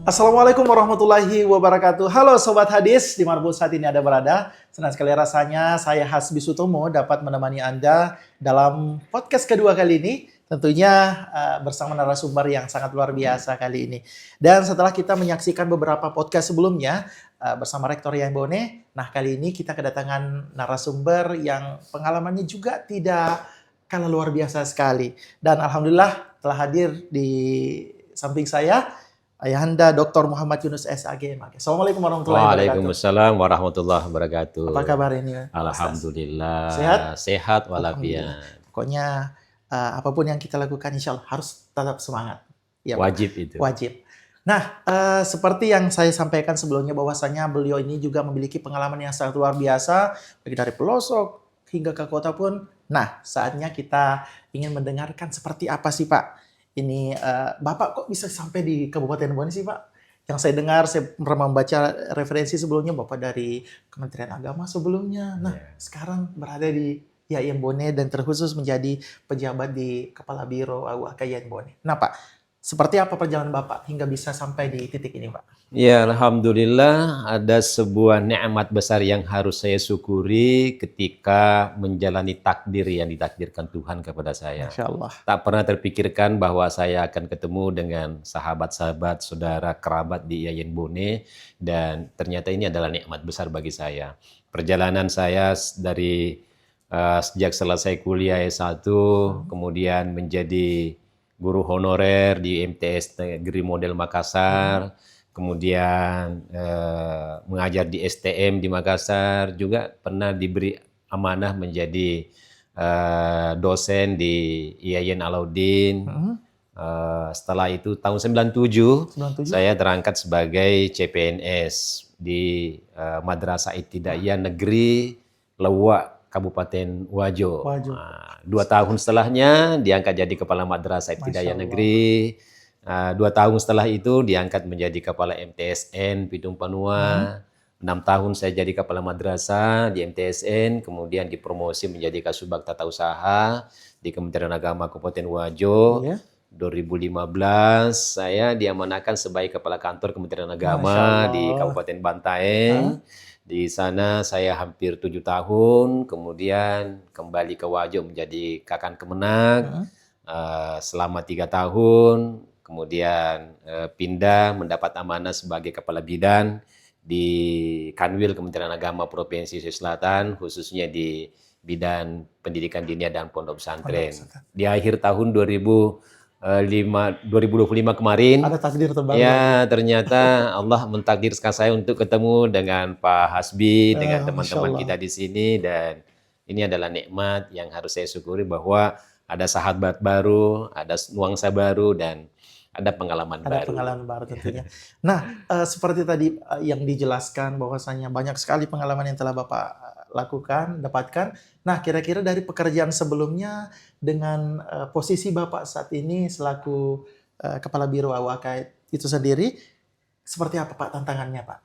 Assalamualaikum warahmatullahi wabarakatuh. Halo Sobat Hadis, dimanapun saat ini Anda berada. Senang sekali rasanya saya Hasbi Sutomo dapat menemani Anda dalam podcast kedua kali ini. Tentunya bersama narasumber yang sangat luar biasa kali ini. Dan setelah kita menyaksikan beberapa podcast sebelumnya bersama Rektor Yayan Bone, nah kali ini kita kedatangan narasumber yang pengalamannya juga tidak kalah luar biasa sekali. Dan Alhamdulillah telah hadir di samping saya Ayahanda Dr. Muhammad Yunus SAG. Assalamualaikum warahmatullahi wabarakatuh. Waalaikumsalam warahmatullahi wabarakatuh. Apa kabar ini? Alhamdulillah. Sehat? Sehat walafiat. Pokoknya apapun yang kita lakukan insya Allah harus tetap semangat. Ya, wajib itu. Wajib. Nah, seperti yang saya sampaikan sebelumnya bahwasanya beliau ini juga memiliki pengalaman yang sangat luar biasa, baik dari pelosok hingga ke kota pun. Nah, saatnya kita ingin mendengarkan seperti apa sih Pak? Ini Bapak kok bisa sampai di Kabupaten Bone sih Pak? Yang saya dengar, saya pernah membaca referensi sebelumnya Bapak dari Kementerian Agama sebelumnya. Nah, sekarang berada di Yayan Bone dan terkhusus menjadi pejabat di Kepala Biro AUAK Yayan Bone. Nah Pak, seperti apa perjalanan Bapak hingga bisa sampai di titik ini Pak? Ya, Alhamdulillah ada sebuah nikmat besar yang harus saya syukuri ketika menjalani takdir yang ditakdirkan Tuhan kepada saya. Masya Allah. Tak pernah terpikirkan bahwa saya akan ketemu dengan sahabat-sahabat, saudara, kerabat di Yayan Bone, dan ternyata ini adalah nikmat besar bagi saya. Perjalanan saya dari sejak selesai kuliah S1, kemudian menjadi guru honorer di MTS Negeri Model Makassar, kemudian mengajar di STM di Makassar, juga pernah diberi amanah menjadi dosen di Yayan Alauddin. Setelah itu tahun 97 saya terangkat sebagai CPNS di Madrasah Ibtidaiyah Negeri Lewak, Kabupaten Wajo. 2 tahun setelahnya diangkat jadi Kepala Madrasah Ibtidaiyah Negeri. 2 tahun setelah itu diangkat menjadi Kepala MTSN Pitung Panua. 6 tahun saya jadi Kepala Madrasah di MTSN, kemudian dipromosi menjadi Kasubag Tata Usaha di Kementerian Agama Kabupaten Wajo. 2015 saya diamanahkan sebagai Kepala Kantor Kementerian Agama di Kabupaten Bantaeng. Di sana saya hampir 7 tahun, kemudian kembali ke Wajo menjadi Kakan Kemenag selama 3 tahun, kemudian pindah mendapat amanah sebagai Kepala Bidan di Kanwil Kementerian Agama Provinsi Sulawesi Selatan, khususnya di bidang pendidikan diniyah dan pondok pesantren. Di akhir tahun 2025 kemarin, ada takdir terbaru. Ya, ternyata Allah mentakdirkan saya untuk ketemu dengan Pak Hasbi, dengan teman-teman kita di sini, dan ini adalah nikmat yang harus saya syukuri bahwa ada sahabat baru, ada nuansa baru, dan ada pengalaman baru. Ada pengalaman baru tentunya. Nah, seperti tadi yang dijelaskan bahwasanya banyak sekali pengalaman yang telah Bapak lakukan, dapatkan. Nah, kira-kira dari pekerjaan sebelumnya dengan posisi Bapak saat ini selaku Kepala Biro AUAK itu sendiri, seperti apa Pak tantangannya Pak?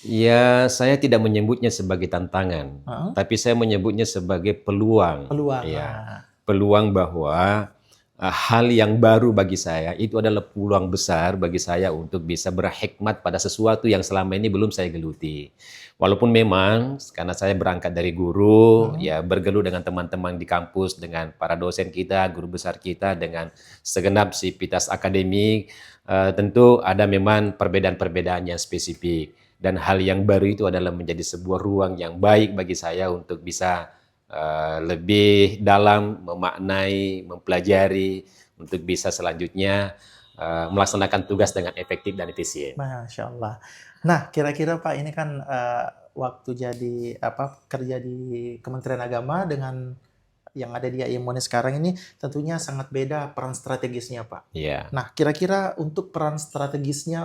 Ya, saya tidak menyebutnya sebagai tantangan, tapi saya menyebutnya sebagai peluang. Peluang. Ya, peluang bahwa hal yang baru bagi saya itu adalah peluang besar bagi saya untuk bisa berhikmat pada sesuatu yang selama ini belum saya geluti. Walaupun memang karena saya berangkat dari guru, ya bergelut dengan teman-teman di kampus, dengan para dosen kita, guru besar kita, dengan segenap sivitas akademik, tentu ada memang perbedaan-perbedaan yang spesifik. Dan hal yang baru itu adalah menjadi sebuah ruang yang baik bagi saya untuk bisa lebih dalam memaknai, mempelajari, untuk bisa selanjutnya melaksanakan tugas dengan efektif dan efisien. Masya Allah. Nah, kira-kira Pak ini kan waktu jadi kerja di Kementerian Agama dengan yang ada di Yayan Bone sekarang ini tentunya sangat beda peran strategisnya Pak. Yeah. Nah, kira-kira untuk peran strategisnya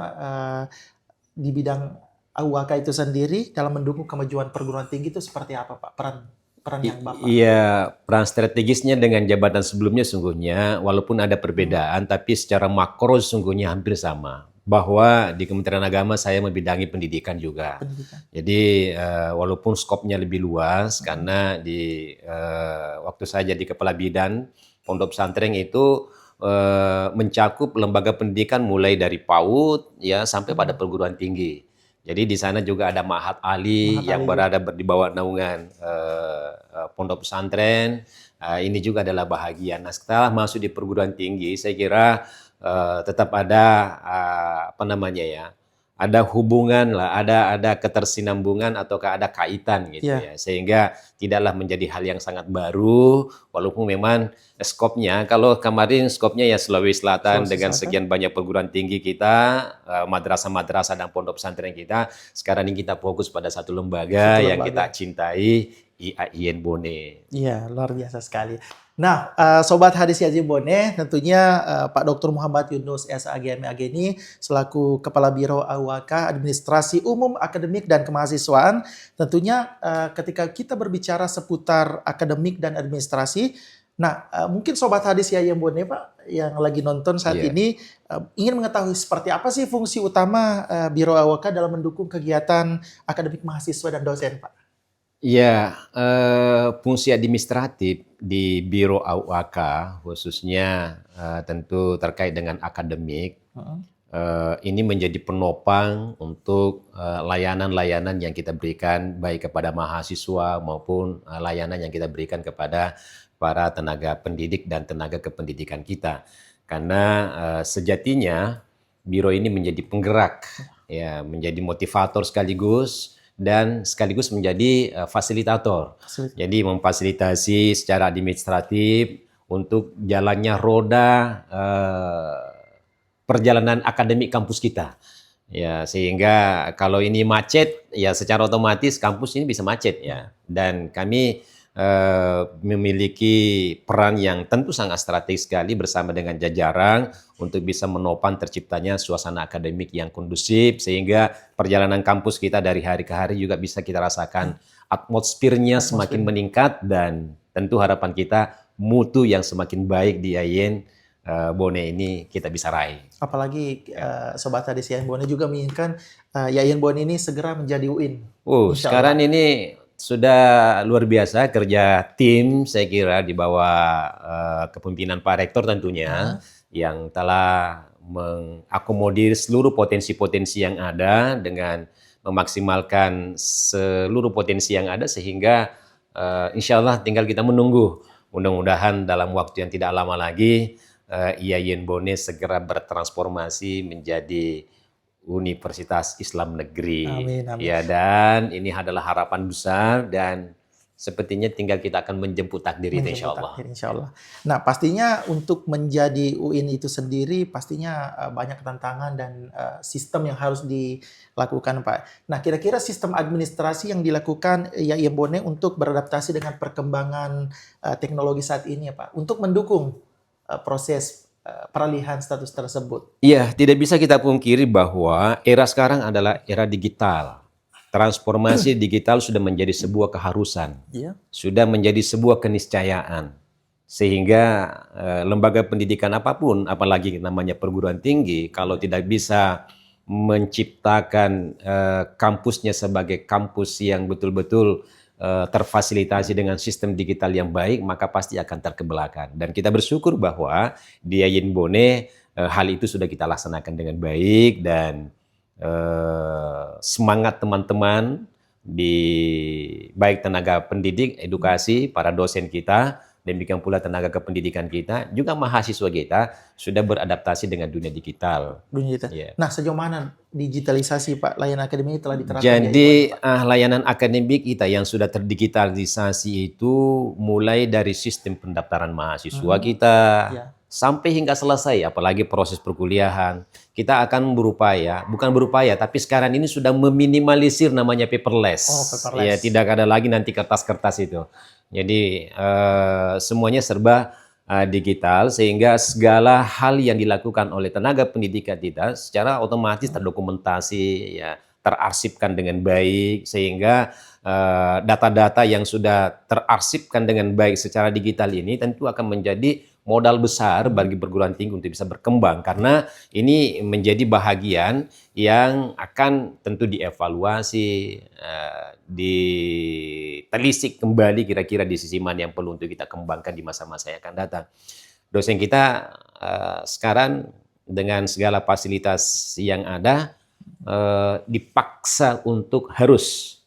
di bidang AUAK itu sendiri dalam mendukung kemajuan perguruan tinggi itu seperti apa Pak peran yang Bapak? Iya, peran strategisnya dengan jabatan sebelumnya sungguhnya walaupun ada perbedaan, tapi secara makro sungguhnya hampir sama. Bahwa di Kementerian Agama saya membidangi pendidikan juga. Jadi walaupun skopnya lebih luas, karena di waktu saya jadi Kepala Bidan Pondok Pesantren itu mencakup lembaga pendidikan mulai dari PAUD ya sampai pada perguruan tinggi. Jadi di sana juga ada Ma'had Ali Mahat yang Ali juga. berada di bawah naungan pondok pesantren. Ini juga adalah bahagian. Nah, setelah masuk di perguruan tinggi, saya kira tetap ada apa namanya ya, ada hubungan lah, ada ketersinambungan ataukah ada kaitan gitu Iya, ya, sehingga tidaklah menjadi hal yang sangat baru, walaupun memang skopnya, kalau kemarin skopnya ya Sulawesi Selatan Sulawesi dengan Selatan. sekian banyak perguruan tinggi kita, madrasah-madrasah dan pondok pesantren kita, sekarang ini kita fokus pada satu lembaga Satu yang kita lembaga. cintai, IAIN Bone. Iya, luar biasa sekali. Nah, Sobat Hadis Yazi Bone, tentunya Pak Dr. Muhammad Yunus SAGM ini selaku Kepala Biro AUAK Administrasi Umum Akademik dan Kemahasiswaan, tentunya ketika kita berbicara seputar akademik dan administrasi, nah mungkin Sobat Hadis Yazi Bone Pak yang lagi nonton saat Iya. ini ingin mengetahui seperti apa sih fungsi utama Biro AUAK dalam mendukung kegiatan akademik mahasiswa dan dosen, Pak? Ya, fungsi administratif di Biro AUAK khususnya tentu terkait dengan akademik, Heeh. ini menjadi penopang untuk layanan-layanan yang kita berikan baik kepada mahasiswa maupun layanan yang kita berikan kepada para tenaga pendidik dan tenaga kependidikan kita. Karena sejatinya biro ini menjadi penggerak, ya, menjadi motivator sekaligus menjadi fasilitator. Jadi memfasilitasi secara administratif untuk jalannya roda perjalanan akademik kampus kita. Ya, sehingga kalau ini macet, ya secara otomatis kampus ini bisa macet ya. Dan kami memiliki peran yang tentu sangat strategis sekali bersama dengan jajaran untuk bisa menopang terciptanya suasana akademik yang kondusif sehingga perjalanan kampus kita dari hari ke hari juga bisa kita rasakan atmosfernya semakin meningkat dan tentu harapan kita mutu yang semakin baik di IAIN Bone ini kita bisa raih. Apalagi Sobat Hadis Yayan Bone juga menginginkan Yayan Bone ini segera menjadi UIN. Insya Allah. Sekarang ini sudah luar biasa kerja tim saya kira di bawah kepemimpinan Pak Rektor tentunya yang telah mengakomodir seluruh potensi-potensi yang ada dengan memaksimalkan seluruh potensi yang ada sehingga insya Allah tinggal kita menunggu. Mudah-mudahan dalam waktu yang tidak lama lagi IAIN Bone segera bertransformasi menjadi Universitas Islam Negeri. Amin, amin. Ya, dan ini adalah harapan besar dan sepertinya tinggal kita akan menjemput takdir itu insya Allah. Insya Allah. Nah, pastinya untuk menjadi UIN itu sendiri pastinya banyak tantangan dan sistem yang harus dilakukan, Pak. Nah, kira-kira sistem administrasi yang dilakukan IAIN Bone untuk beradaptasi dengan perkembangan teknologi saat ini ya, Pak, untuk mendukung proses peralihan status tersebut. Iya, tidak bisa kita pungkiri bahwa era sekarang adalah era digital. Transformasi digital sudah menjadi sebuah keharusan, sudah menjadi sebuah keniscayaan. Sehingga lembaga pendidikan apapun, apalagi namanya perguruan tinggi, kalau tidak bisa menciptakan kampusnya sebagai kampus yang betul-betul terfasilitasi dengan sistem digital yang baik, maka pasti akan terkebelakang. Dan kita bersyukur bahwa di IAIN Bone hal itu sudah kita laksanakan dengan baik dan semangat teman-teman di baik tenaga pendidik, edukasi, para dosen kita, demikian pula tenaga kependidikan kita, juga mahasiswa kita sudah beradaptasi dengan dunia digital. Yeah. Nah, sejauh mana digitalisasi Pak layanan akademik telah diterapkan? Jadi layanan akademik kita yang sudah terdigitalisasi itu mulai dari sistem pendaftaran mahasiswa kita sampai hingga selesai, apalagi proses perkuliahan. Kita akan bukan berupaya, tapi sekarang ini sudah meminimalisir namanya paperless. Ya, tidak ada lagi nanti kertas-kertas itu. Jadi semuanya serba digital sehingga segala hal yang dilakukan oleh tenaga pendidikan kita secara otomatis terdokumentasi, ya, terarsipkan dengan baik sehingga data-data yang sudah terarsipkan dengan baik secara digital ini tentu akan menjadi modal besar bagi perguruan tinggi untuk bisa berkembang karena ini menjadi bahagian yang akan tentu dievaluasi, ditelisik kembali kira-kira di sisi mana yang perlu untuk kita kembangkan di masa-masa yang akan datang. Dosen kita sekarang dengan segala fasilitas yang ada dipaksa untuk harus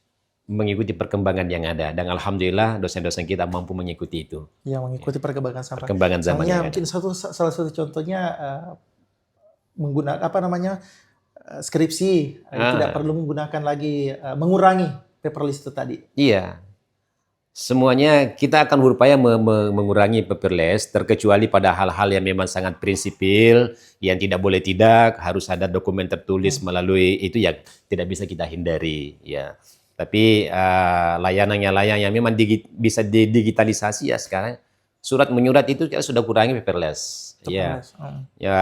mengikuti perkembangan yang ada, dan alhamdulillah dosen-dosen kita mampu mengikuti itu. Yang mengikuti perkembangan zaman. Perkembangan zaman Soalnya yang mungkin ada. salah satu contohnya menggunakan apa namanya skripsi tidak perlu menggunakan lagi mengurangi paperless itu tadi. Iya, semuanya kita akan berupaya mengurangi paperless, terkecuali pada hal-hal yang memang sangat prinsipil, yang tidak boleh tidak, harus ada dokumen tertulis melalui itu yang tidak bisa kita hindari. Ya. Tapi layanan yang memang bisa didigitalisasi ya sekarang, surat menyurat itu kita sudah kurangi paperless. Ya. Ya,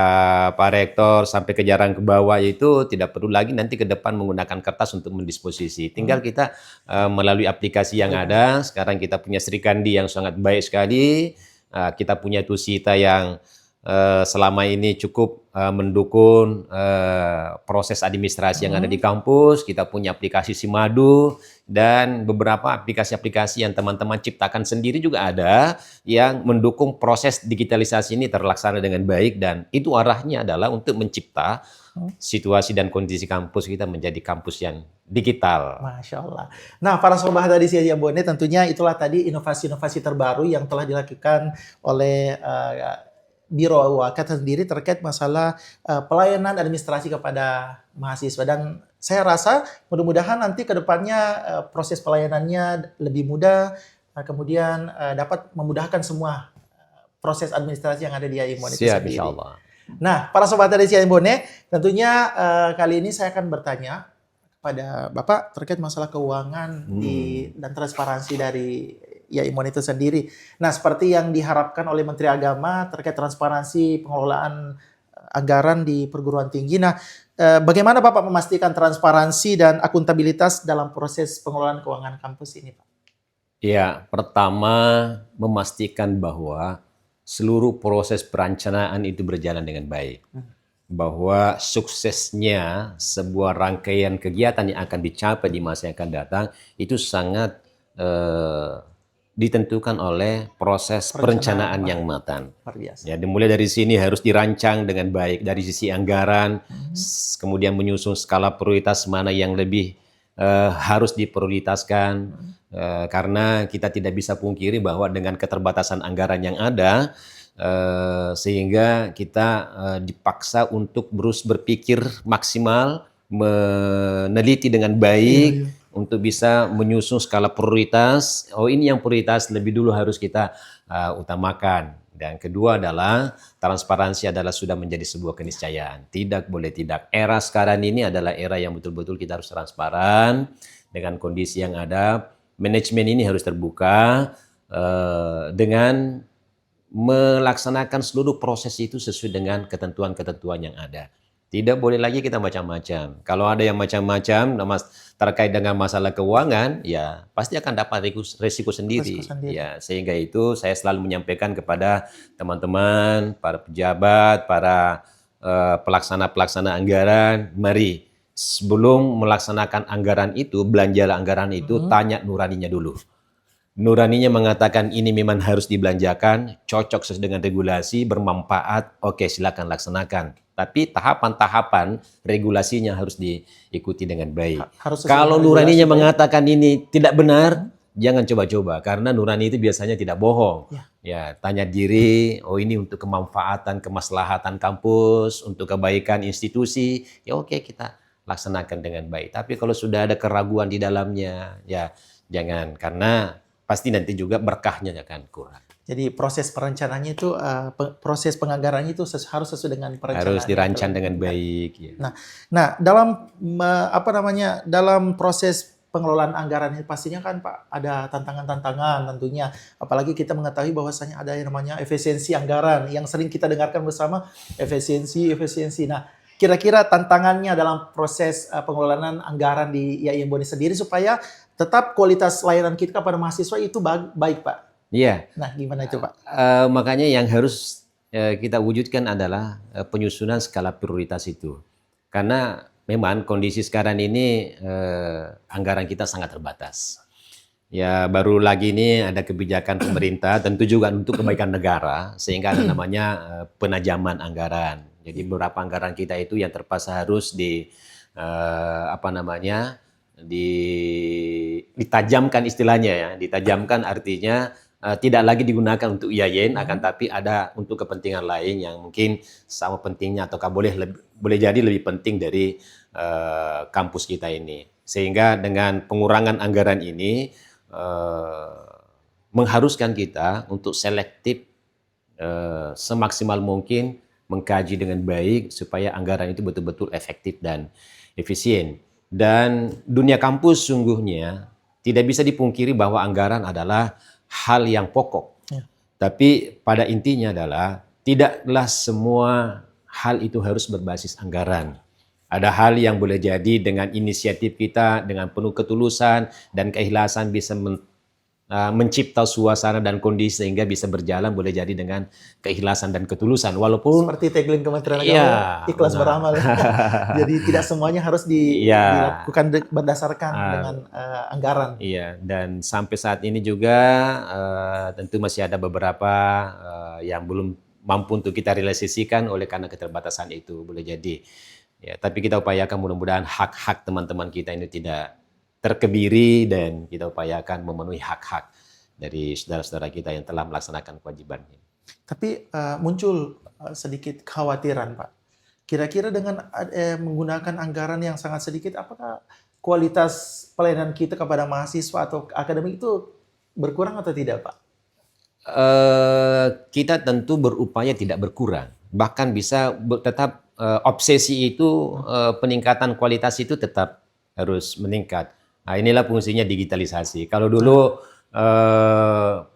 Pak Rektor sampai ke jarang ke bawah itu tidak perlu lagi nanti ke depan menggunakan kertas untuk mendisposisi. Tinggal kita melalui aplikasi yang ada. Sekarang kita punya Sri Kandi yang sangat baik sekali. Kita punya Tusita yang selama ini cukup mendukung proses administrasi yang ada di kampus. Kita punya aplikasi Simadu dan beberapa aplikasi-aplikasi yang teman-teman ciptakan sendiri juga ada yang mendukung proses digitalisasi ini terlaksana dengan baik, dan itu arahnya adalah untuk mencipta situasi dan kondisi kampus kita menjadi kampus yang digital. Masya Allah. Nah, para sobat hadis IAIN Bone, tentunya itulah tadi inovasi-inovasi terbaru yang telah dilakukan oleh Biro Wakat sendiri terkait masalah pelayanan administrasi kepada mahasiswa, dan saya rasa mudah-mudahan nanti ke depannya proses pelayanannya lebih mudah, kemudian dapat memudahkan semua proses administrasi yang ada di IAIN Bone itu Siap, sendiri. insya Allah. Nah, para sobat dari IAIN Bone, tentunya kali ini saya akan bertanya kepada Bapak terkait masalah keuangan dan transparansi dari IAIN Bone itu sendiri. Nah, seperti yang diharapkan oleh Menteri Agama terkait transparansi pengelolaan anggaran di perguruan tinggi. Nah, bagaimana Bapak memastikan transparansi dan akuntabilitas dalam proses pengelolaan keuangan kampus ini, Pak? Ya, pertama memastikan bahwa seluruh proses perencanaan itu berjalan dengan baik. Bahwa suksesnya sebuah rangkaian kegiatan yang akan dicapai di masa yang akan datang itu sangat ditentukan oleh proses perencanaan yang matang. Ya, dimulai dari sini harus dirancang dengan baik dari sisi anggaran, kemudian menyusun skala prioritas mana yang lebih harus diprioritaskan, karena kita tidak bisa pungkiri bahwa dengan keterbatasan anggaran yang ada, sehingga kita dipaksa untuk terus berpikir maksimal, meneliti dengan baik, untuk bisa menyusun skala prioritas. Oh, ini yang prioritas lebih dulu harus kita utamakan. Dan kedua adalah transparansi adalah sudah menjadi sebuah keniscayaan. Tidak boleh tidak. Era sekarang ini adalah era yang betul-betul kita harus transparan dengan kondisi yang ada. Manajemen ini harus terbuka dengan melaksanakan seluruh proses itu sesuai dengan ketentuan-ketentuan yang ada. Tidak boleh lagi kita macam-macam. Kalau ada yang macam-macam terkait dengan masalah keuangan, ya pasti akan dapat risiko sendiri. Ya, sehingga itu saya selalu menyampaikan kepada teman-teman, para pejabat, para pelaksana-pelaksana anggaran, mari sebelum melaksanakan anggaran itu, belanja anggaran itu, tanya nuraninya dulu. Nuraninya mengatakan ini memang harus dibelanjakan, cocok sesuai dengan regulasi, bermanfaat, oke silakan laksanakan. Tapi tahapan-tahapan regulasinya harus diikuti dengan baik. Kalau nuraninya mengatakan ini tidak benar, jangan coba-coba, karena nurani itu biasanya tidak bohong. Ya, tanya diri, oh ini untuk kemanfaatan, kemaslahatan kampus, untuk kebaikan institusi, ya oke kita laksanakan dengan baik. Tapi kalau sudah ada keraguan di dalamnya, ya jangan, karena pasti nanti juga berkahnya akan kurang. Jadi proses perencanaannya itu, proses penganggarannya itu harus sesuai dengan perencanaan. Harus dirancang dengan baik. Ya. Nah, dalam dalam proses pengelolaan anggaran ini pastinya kan Pak ada tantangan-tantangan tentunya. Apalagi kita mengetahui bahwasanya ada yang namanya efisiensi anggaran yang sering kita dengarkan bersama, efisiensi. Nah, kira-kira tantangannya dalam proses pengelolaan anggaran di IAIN Bone sendiri supaya tetap kualitas layanan kita kepada mahasiswa itu baik, Pak. Iya. Nah, gimana itu, Pak? Makanya yang harus kita wujudkan adalah penyusunan skala prioritas itu. Karena memang kondisi sekarang ini anggaran kita sangat terbatas. Ya, baru lagi ini ada kebijakan pemerintah, tentu juga untuk kebaikan negara, sehingga ada namanya penajaman anggaran. Jadi beberapa anggaran kita itu yang terpaksa harus apa namanya, ditajamkan istilahnya ya. Ditajamkan artinya tidak lagi digunakan untuk IAIN, akan tapi ada untuk kepentingan lain yang mungkin sama pentingnya ataukah boleh jadi lebih penting dari kampus kita ini. Sehingga dengan pengurangan anggaran ini mengharuskan kita untuk selektif semaksimal mungkin mengkaji dengan baik supaya anggaran itu betul-betul efektif dan efisien. Dan dunia kampus sungguhnya tidak bisa dipungkiri bahwa anggaran adalah hal yang pokok. Ya. Tapi pada intinya adalah tidaklah semua hal itu harus berbasis anggaran. Ada hal yang boleh jadi dengan inisiatif kita, dengan penuh ketulusan dan keikhlasan bisa mencipta suasana dan kondisi sehingga bisa berjalan boleh jadi dengan keikhlasan dan ketulusan. Walaupun Seperti tagline Kementerian Agama, iya, ikhlas benar. beramal. Jadi tidak semuanya harus Iya. dilakukan berdasarkan dengan anggaran. Iya, dan sampai saat ini juga tentu masih ada beberapa yang belum mampu untuk kita realisasikan oleh karena keterbatasan itu boleh jadi. Ya, tapi kita upayakan mudah-mudahan hak-hak teman-teman kita ini tidak terkebiri dan kita upayakan memenuhi hak-hak dari saudara-saudara kita yang telah melaksanakan kewajibannya. Tapi muncul sedikit kekhawatiran, Pak. Kira-kira dengan menggunakan anggaran yang sangat sedikit, apakah kualitas pelayanan kita kepada mahasiswa atau akademik itu berkurang atau tidak, Pak? Kita tentu berupaya tidak berkurang, bahkan bisa tetap obsesi itu peningkatan kualitas itu tetap harus meningkat. Nah, inilah fungsinya digitalisasi. Kalau dulu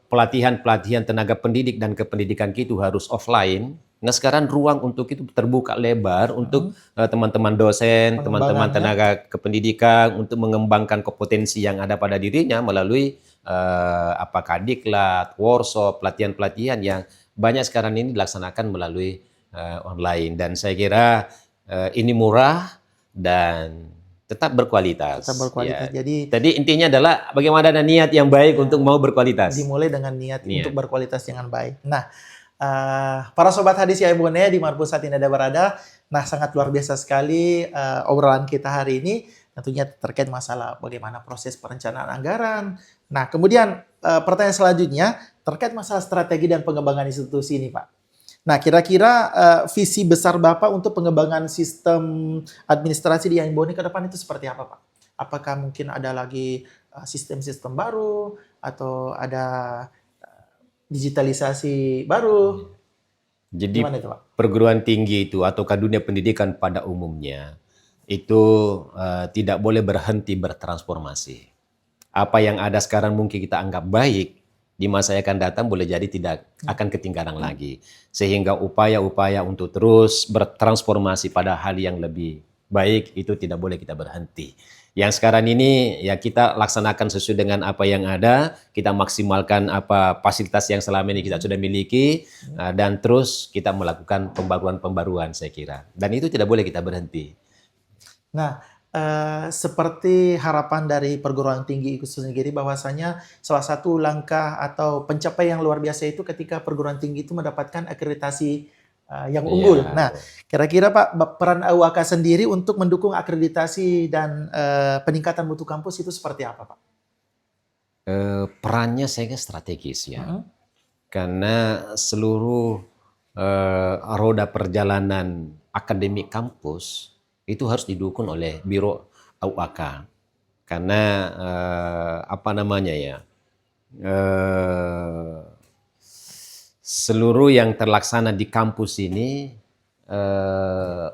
pelatihan tenaga pendidik dan kependidikan itu harus offline. Nah, sekarang ruang untuk itu terbuka lebar untuk teman-teman dosen, teman-teman tenaga kependidikan untuk mengembangkan kompetensi yang ada pada dirinya melalui apakah diklat, workshop, pelatihan-pelatihan yang banyak sekarang ini dilaksanakan melalui online. Dan saya kira ini murah dan tetap berkualitas. Tetap berkualitas. Ya. Jadi intinya adalah bagaimana ada niat yang baik untuk mau berkualitas. Dimulai dengan niat untuk berkualitas dengan baik. Nah, para sobat hadis ya Ibu Nea di Marpus saat ini ada berada. Nah, sangat luar biasa sekali obrolan kita hari ini. Tentunya terkait masalah bagaimana proses perencanaan anggaran. Nah, kemudian pertanyaan selanjutnya terkait masalah strategi dan pengembangan institusi ini, Pak. Nah, kira-kira visi besar Bapak untuk pengembangan sistem administrasi di Yain Bone ke depan itu seperti apa, Pak? Apakah mungkin ada lagi sistem-sistem baru atau ada digitalisasi baru? Jadi gimana itu, Pak? Perguruan tinggi itu ataukah dunia pendidikan pada umumnya itu tidak boleh berhenti bertransformasi. Apa yang ada sekarang mungkin kita anggap baik, di masa yang akan datang boleh jadi tidak akan ketinggalan lagi. Sehingga upaya-upaya untuk terus bertransformasi pada hal yang lebih baik itu tidak boleh kita berhenti. Yang sekarang ini ya kita laksanakan sesuai dengan apa yang ada, kita maksimalkan apa fasilitas yang selama ini kita sudah miliki, dan terus kita melakukan pembaruan-pembaruan saya kira. Dan itu tidak boleh kita berhenti. Nah, seperti harapan dari perguruan tinggi itu sendiri bahwasanya salah satu langkah atau pencapaian yang luar biasa itu ketika perguruan tinggi itu mendapatkan akreditasi yang unggul. Iya. Nah, kira-kira Pak peran AUAK sendiri untuk mendukung akreditasi dan peningkatan mutu kampus itu seperti apa, Pak? Perannya saya kira strategis ya, karena seluruh roda perjalanan akademik kampus itu harus didukung oleh Biro AUAK. Karena apa namanya ya, seluruh yang terlaksana di kampus ini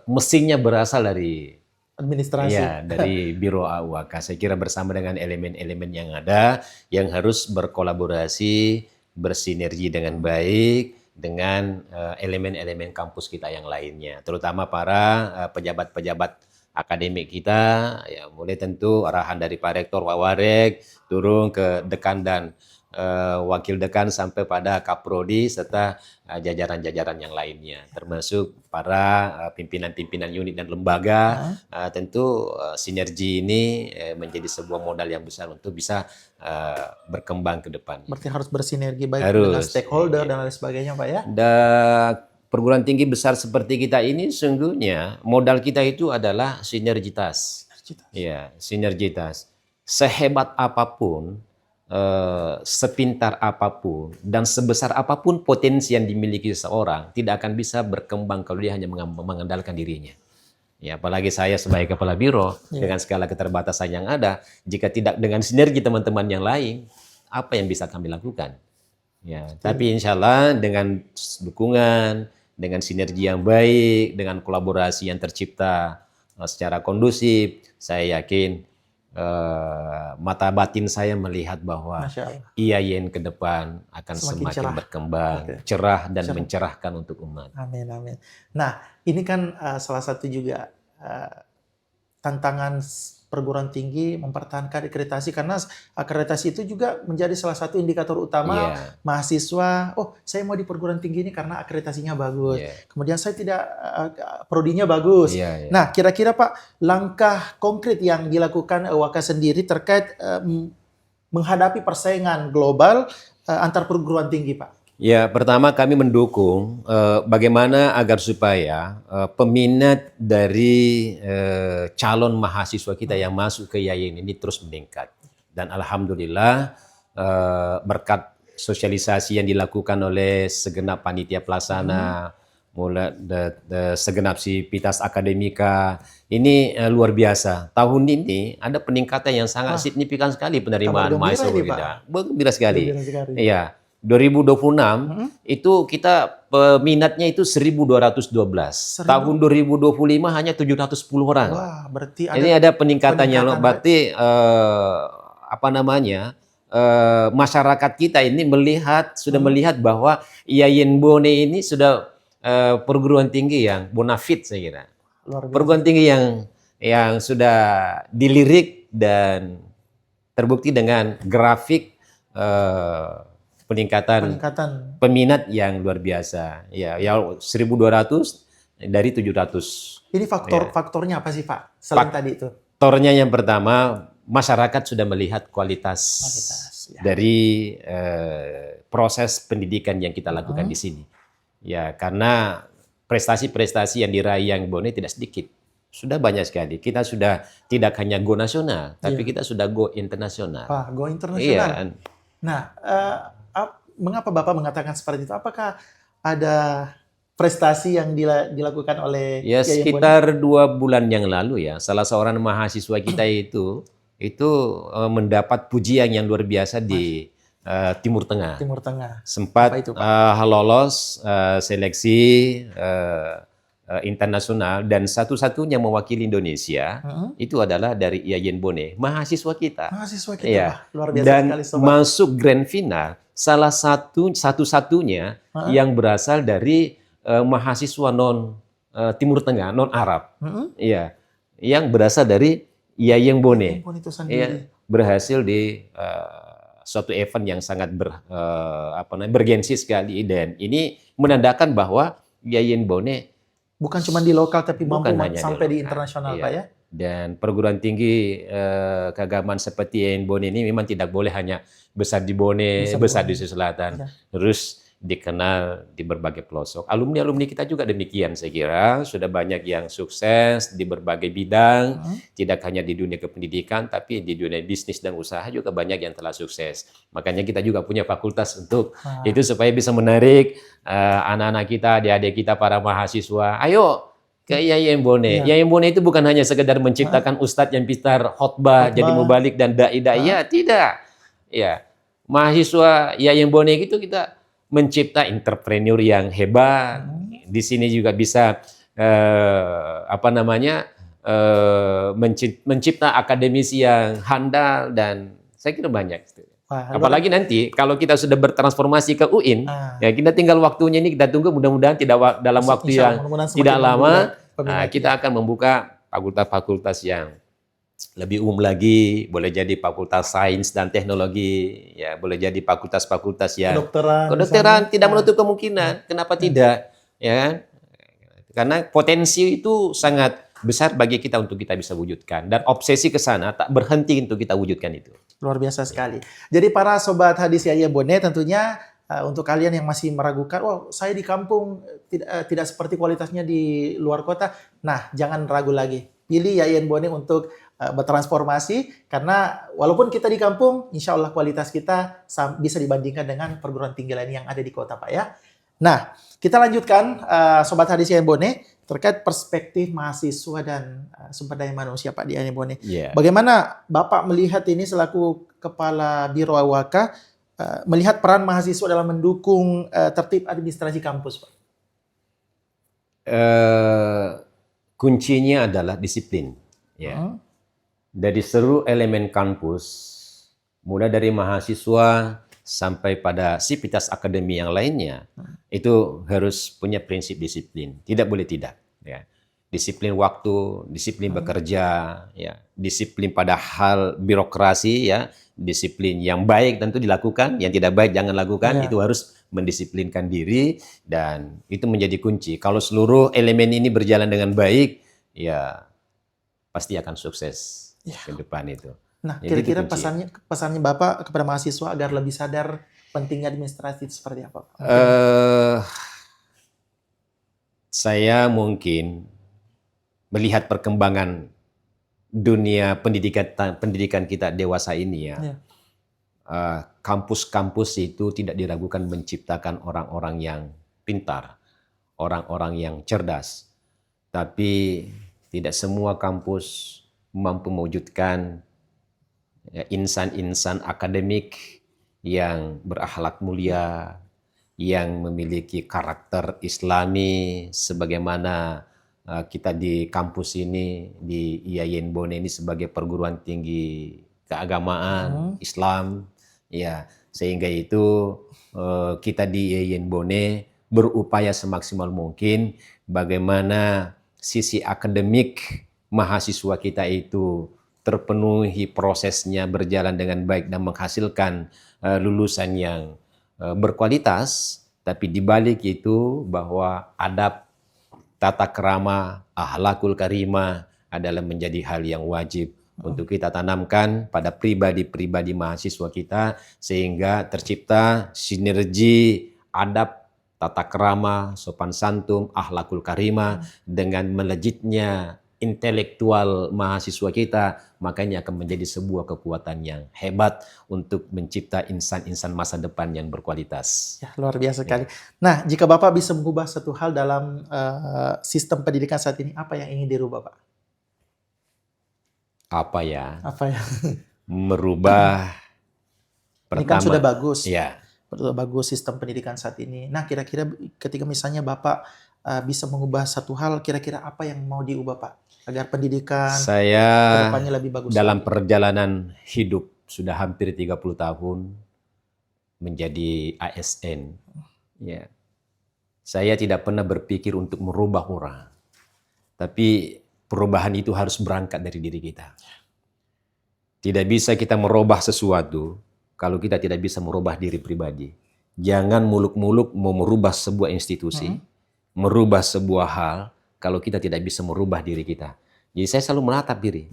mesinnya berasal dari administrasi. Ya, dari Biro AUAK. Saya kira bersama dengan elemen-elemen yang ada yang harus berkolaborasi, bersinergi dengan baik dengan elemen-elemen kampus kita yang lainnya, terutama para pejabat-pejabat akademik kita, ya mulai tentu arahan dari Pak Rektor, Pak Warek, turun ke dekan dan wakil dekan sampai pada kaprodi serta jajaran-jajaran yang lainnya, termasuk para pimpinan-pimpinan unit dan lembaga. Tentu sinergi ini menjadi sebuah modal yang besar untuk bisa berkembang ke depan. Berarti harus bersinergi baik dengan stakeholder dan lain sebagainya, Pak ya. Dan perguruan tinggi besar seperti kita ini sungguhnya modal kita itu adalah sinergitas. Ya, sinergitas. Sehebat apapun, sepintar apapun, dan sebesar apapun potensi yang dimiliki seseorang, tidak akan bisa berkembang kalau dia hanya mengandalkan dirinya. Ya, apalagi saya sebagai kepala biro dengan segala keterbatasan yang ada, jika tidak dengan sinergi teman-teman yang lain, apa yang bisa kami lakukan? Ya, tapi insya Allah dengan dukungan, dengan sinergi yang baik, dengan kolaborasi yang tercipta secara kondusif, saya yakin mata batin saya melihat bahwa IAIN ke depan akan semakin berkembang, cerah dan mencerahkan untuk umat. Amin, amin. Nah, ini kan salah satu juga tantangan perguruan tinggi mempertahankan akreditasi, karena akreditasi itu juga menjadi salah satu indikator utama mahasiswa, oh saya mau di perguruan tinggi ini karena akreditasinya bagus. Kemudian saya tidak, prodinya bagus. Nah, kira-kira Pak, langkah konkret yang dilakukan Waka sendiri terkait menghadapi persaingan global antar perguruan tinggi, Pak? Ya, pertama kami mendukung bagaimana agar supaya peminat dari calon mahasiswa kita yang masuk ke IAIN ini terus meningkat. Dan alhamdulillah berkat sosialisasi yang dilakukan oleh segenap panitia pelaksana, mulai segenap Sivitas Akademika, ini luar biasa. Tahun ini ada peningkatan yang sangat signifikan sekali penerimaan mahasiswa kita. Gembira sekali. Iya. 2026 itu kita peminatnya itu 1.212. Tahun 2025 hanya 710 orang. Wah, berarti ada ini ada peningkatannya loh. Berarti masyarakat kita ini sudah melihat bahwa IAIN Bone ini sudah perguruan tinggi yang bonafit, saya kira. Perguruan tinggi yang sudah dilirik dan terbukti dengan grafik peningkatan peminat yang luar biasa. Ya 1.200 dari 700. Ini faktornya apa sih, Pak? Selain tadi itu. Faktornya yang pertama, masyarakat sudah melihat kualitas dari proses pendidikan yang kita lakukan di sini. Ya, karena prestasi-prestasi yang diraih yang Bone tidak sedikit. Sudah banyak sekali. Kita sudah tidak hanya go nasional, tapi kita sudah go internasional. Wah, go internasional. Nah, mengapa Bapak mengatakan seperti itu? Apakah ada prestasi yang dilakukan oleh ya sekitar 2 bulan yang lalu ya, salah seorang mahasiswa kita itu mendapat pujian yang luar biasa di Timur Tengah. Timur Tengah. Sempat lolos seleksi internasional dan satu-satunya mewakili Indonesia itu adalah dari IAIN Bone, mahasiswa kita. Mahasiswa kita, ya. Luar biasa dan sekali, Sobat. Masuk grand final salah satu-satunya yang berasal dari mahasiswa non Timur Tengah, non Arab, ya, yang berasal dari IAIN Bone, berhasil di suatu event yang sangat bergensi sekali, dan ini menandakan bahwa IAIN Bone bukan cuma di lokal tapi mampu sampai di internasional, Pak ya. Dan perguruan tinggi keagamaan seperti IAIN Bone ini memang tidak boleh hanya besar di Bone, besar di Sulawesi Selatan, terus dikenal di berbagai pelosok. Alumni-alumni kita juga demikian, saya kira sudah banyak yang sukses di berbagai bidang, tidak hanya di dunia kependidikan, tapi di dunia bisnis dan usaha juga banyak yang telah sukses. Makanya kita juga punya fakultas untuk itu supaya bisa menarik anak-anak kita, adik-adik kita, para mahasiswa. Ayo ke IAIN Bone. IAIN Bone itu bukan hanya sekedar menciptakan ustadz yang pintar khotbah, jadi mubalik dan dai-dai, ya tidak. Ya, mahasiswa IAIN Bone itu kita mencipta entrepreneur yang hebat. Di sini juga bisa mencipta akademisi yang handal, dan saya kira banyak. Apalagi nanti kalau kita sudah bertransformasi ke UIN, ya kita tinggal waktunya ini kita tunggu, mudah-mudahan tidak dalam waktu yang tidak lama kita akan membuka fakultas-fakultas yang lebih umum lagi, boleh jadi Fakultas Sains dan Teknologi, ya boleh jadi fakultas-fakultas yang Kedokteran misalnya. kedokteran tidak Nah, menutup nah, kemungkinan. Kenapa nah. tidak? Ya kan? Karena potensi itu sangat besar bagi kita untuk kita bisa wujudkan dan obsesi ke sana tak berhenti untuk kita wujudkan itu. Luar biasa Ya. sekali. Jadi para sobat hadis Yaya Bone tentunya untuk kalian yang masih meragukan, oh saya di kampung tidak seperti kualitasnya di luar kota. Nah, jangan ragu lagi. Pilih Yayan Bone untuk bertransformasi karena walaupun kita di kampung, insya Allah kualitas kita bisa dibandingkan dengan perguruan tinggi lain yang ada di kota, Pak ya. Nah, kita lanjutkan sobat hadis Yayan Bone terkait perspektif mahasiswa dan sumber daya manusia Pak di Yayan Bone. Ya. Bagaimana Bapak melihat ini selaku Kepala Biro AWK, melihat peran mahasiswa dalam mendukung tertib administrasi kampus, Pak? Kuncinya adalah disiplin. Ya. Dari seluruh elemen kampus, mulai dari mahasiswa sampai pada sivitas akademi yang lainnya, itu harus punya prinsip disiplin. Tidak boleh tidak. Ya. Disiplin waktu, disiplin bekerja, ya, disiplin pada hal birokrasi, ya, disiplin yang baik tentu dilakukan, yang tidak baik jangan lakukan. Itu harus mendisiplinkan diri dan itu menjadi kunci. Kalau seluruh elemen ini berjalan dengan baik, ya pasti akan sukses ke depan itu. Nah, jadi kira-kira pesannya Bapak kepada mahasiswa agar lebih sadar pentingnya administrasi itu seperti apa? Saya mungkin melihat perkembangan dunia pendidikan kita dewasa ini ya. Kampus-kampus itu tidak diragukan menciptakan orang-orang yang pintar, orang-orang yang cerdas. Tapi tidak semua kampus mampu mewujudkan insan-insan akademik yang berakhlak mulia, yang memiliki karakter Islami sebagaimana kita di kampus ini di Yayan Bone ini sebagai perguruan tinggi keagamaan Islam, ya sehingga itu kita di Yayan Bone berupaya semaksimal mungkin bagaimana sisi akademik mahasiswa kita itu terpenuhi, prosesnya berjalan dengan baik dan menghasilkan lulusan yang berkualitas, tapi dibalik itu bahwa adab, tata krama, akhlakul karimah adalah menjadi hal yang wajib untuk kita tanamkan pada pribadi-pribadi mahasiswa kita sehingga tercipta sinergi adab, tata krama, sopan santun, akhlakul karimah dengan melejitnya intelektual mahasiswa kita, makanya akan menjadi sebuah kekuatan yang hebat untuk mencipta insan-insan masa depan yang berkualitas. Ya, luar biasa sekali. Nah, jika Bapak bisa mengubah satu hal dalam sistem pendidikan saat ini, apa yang ingin dirubah, Pak? Apa ya? Apa ya? Merubah Ini kan sudah bagus. Ya. Sudah bagus sistem pendidikan saat ini. Nah, kira-kira ketika misalnya Bapak bisa mengubah satu hal, kira-kira apa yang mau diubah, Pak? Agar pendidikan kedepannya lebih bagus. Dalam perjalanan hidup sudah hampir 30 tahun menjadi ASN. Ya. Saya tidak pernah berpikir untuk merubah orang. Tapi perubahan itu harus berangkat dari diri kita. Tidak bisa kita merubah sesuatu kalau kita tidak bisa merubah diri pribadi. Jangan muluk-muluk mau merubah sebuah institusi, merubah sebuah hal, kalau kita tidak bisa merubah diri kita. Jadi saya selalu menatap diri.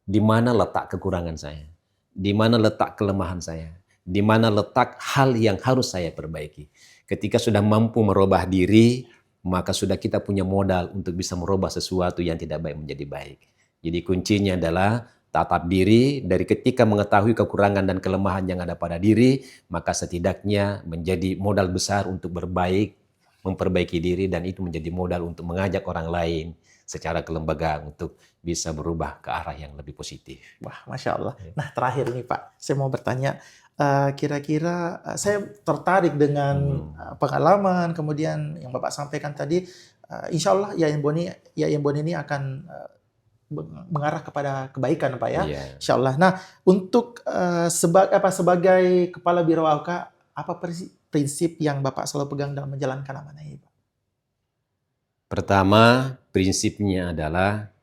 Di mana letak kekurangan saya? Di mana letak kelemahan saya? Di mana letak hal yang harus saya perbaiki? Ketika sudah mampu merubah diri, maka sudah kita punya modal untuk bisa merubah sesuatu yang tidak baik menjadi baik. Jadi kuncinya adalah tatap diri, dari ketika mengetahui kekurangan dan kelemahan yang ada pada diri, maka setidaknya menjadi modal besar untuk berbaik, memperbaiki diri, dan itu menjadi modal untuk mengajak orang lain secara kelembagaan untuk bisa berubah ke arah yang lebih positif. Wah, Masya Allah. Nah, terakhir nih Pak, saya mau bertanya, kira-kira saya tertarik dengan pengalaman, kemudian yang Bapak sampaikan tadi, insya Allah Yayan Bone ini akan mengarah kepada kebaikan, Pak ya, insya Allah. Nah, untuk sebagai Kepala Biro AWK, apa prinsip yang Bapak selalu pegang dalam menjalankan amanah ini, Pak? Pertama, prinsipnya adalah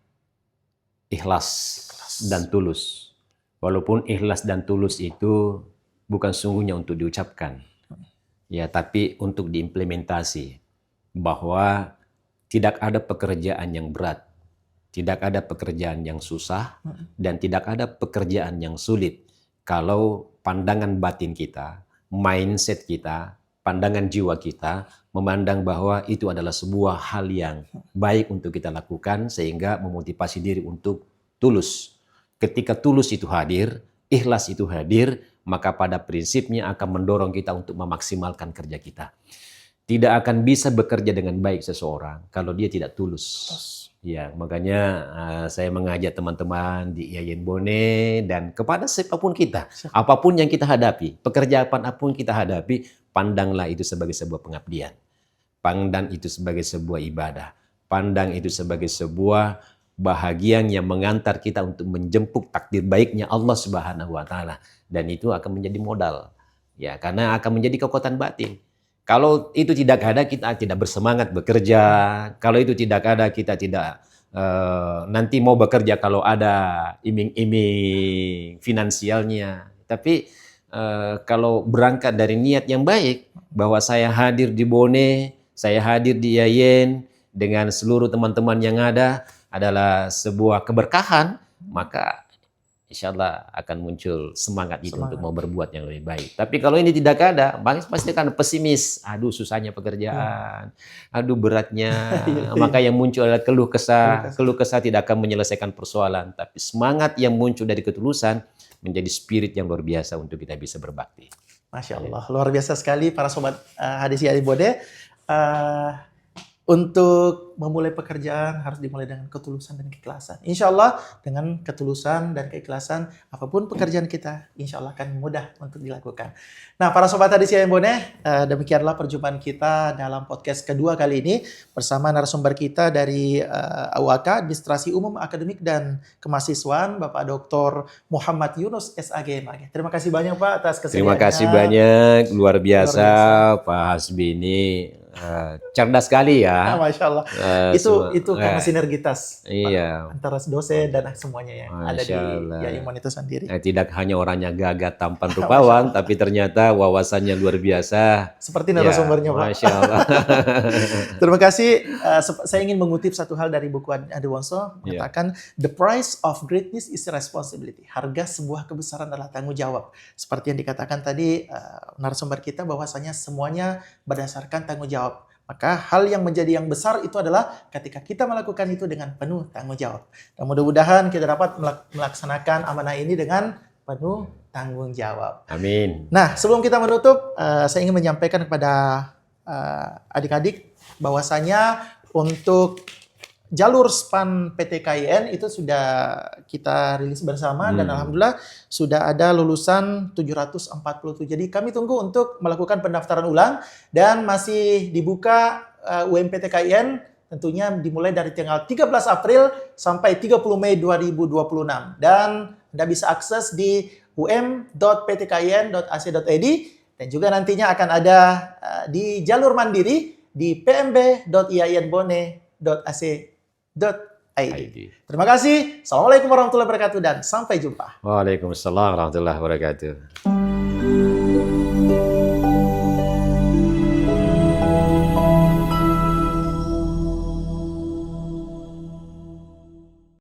ikhlas. dan tulus. Walaupun ikhlas dan tulus itu bukan sungguhnya untuk diucapkan, ya, tapi untuk diimplementasi. Bahwa tidak ada pekerjaan yang berat, tidak ada pekerjaan yang susah, dan tidak ada pekerjaan yang sulit kalau pandangan batin kita, mindset kita, pandangan jiwa kita memandang bahwa itu adalah sebuah hal yang baik untuk kita lakukan sehingga memotivasi diri untuk tulus. Ketika tulus itu hadir, ikhlas itu hadir, maka pada prinsipnya akan mendorong kita untuk memaksimalkan kerja kita. Tidak akan bisa bekerja dengan baik seseorang kalau dia tidak tulus. Ya, makanya saya mengajak teman-teman di IAIN Bone dan kepada siapapun kita, apapun yang kita hadapi, pekerjaan apapun kita hadapi, pandanglah itu sebagai sebuah pengabdian. Pandang itu sebagai sebuah ibadah. Pandang itu sebagai sebuah bahagian yang mengantar kita untuk menjemput takdir baiknya Allah Subhanahu wa taala, dan itu akan menjadi modal. Ya, karena akan menjadi kekuatan batin. Kalau itu tidak ada, kita tidak bersemangat bekerja. Kalau itu tidak ada, kita tidak nanti mau bekerja kalau ada iming-iming finansialnya. Tapi kalau berangkat dari niat yang baik, bahwa saya hadir di Bone, saya hadir di IAIN dengan seluruh teman-teman yang ada adalah sebuah keberkahan, maka insya Allah akan muncul semangat itu untuk mau berbuat yang lebih baik. Tapi kalau ini tidak ada, pasti akan pesimis. Aduh, susahnya pekerjaan. Aduh, beratnya. Maka yang muncul adalah keluh kesah. Keluh kesah tidak akan menyelesaikan persoalan. Tapi semangat yang muncul dari ketulusan menjadi spirit yang luar biasa untuk kita bisa berbakti. Masya Allah, luar biasa sekali para sobat hadis IAIN Bone. Untuk memulai pekerjaan harus dimulai dengan ketulusan dan keikhlasan. Insya Allah dengan ketulusan dan keikhlasan apapun pekerjaan kita, insya Allah akan mudah untuk dilakukan. Nah, para sobat hadis IAIN Bone, demikianlah perjumpaan kita dalam podcast kedua kali ini bersama narasumber kita dari AUAK, Administrasi Umum Akademik dan Kemahasiswaan, Bapak Dr. Muhammad Yunus SAG MAG. Terima kasih banyak Pak atas kesediaannya. Terima kasih banyak, luar biasa. Pak Hasbi ini cerdas sekali ya. Masya Allah. Itu karena sinergitas antara dosen dan semuanya yang ada di IAIN Bone itu sendiri. Tidak hanya orangnya gagah tampan rupawan, tapi ternyata wawasannya luar biasa. Seperti narasumbernya Pak. Masya Allah. Terima kasih. Saya ingin mengutip satu hal dari buku Adi Wongso mengatakan the price of greatness is responsibility. Harga sebuah kebesaran adalah tanggung jawab. Seperti yang dikatakan tadi narasumber kita bahwasanya semuanya berdasarkan tanggung jawab. Maka hal yang menjadi yang besar itu adalah ketika kita melakukan itu dengan penuh tanggung jawab. Dan mudah-mudahan kita dapat melaksanakan amanah ini dengan penuh tanggung jawab. Amin. Nah, sebelum kita menutup, saya ingin menyampaikan kepada adik-adik bahwasanya untuk jalur SPAN PT KAIN itu sudah kita rilis bersama dan alhamdulillah sudah ada lulusan 747. Jadi kami tunggu untuk melakukan pendaftaran ulang dan masih dibuka UMPT KAIN tentunya dimulai dari tanggal 13 April sampai 30 Mei 2026 dan Anda bisa akses di um.ptkin.ac.id dan juga nantinya akan ada di jalur mandiri di pmb.iainbone.ac.id. Terima kasih. Assalamualaikum warahmatullahi wabarakatuh dan sampai jumpa. Waalaikumsalam warahmatullahi wabarakatuh.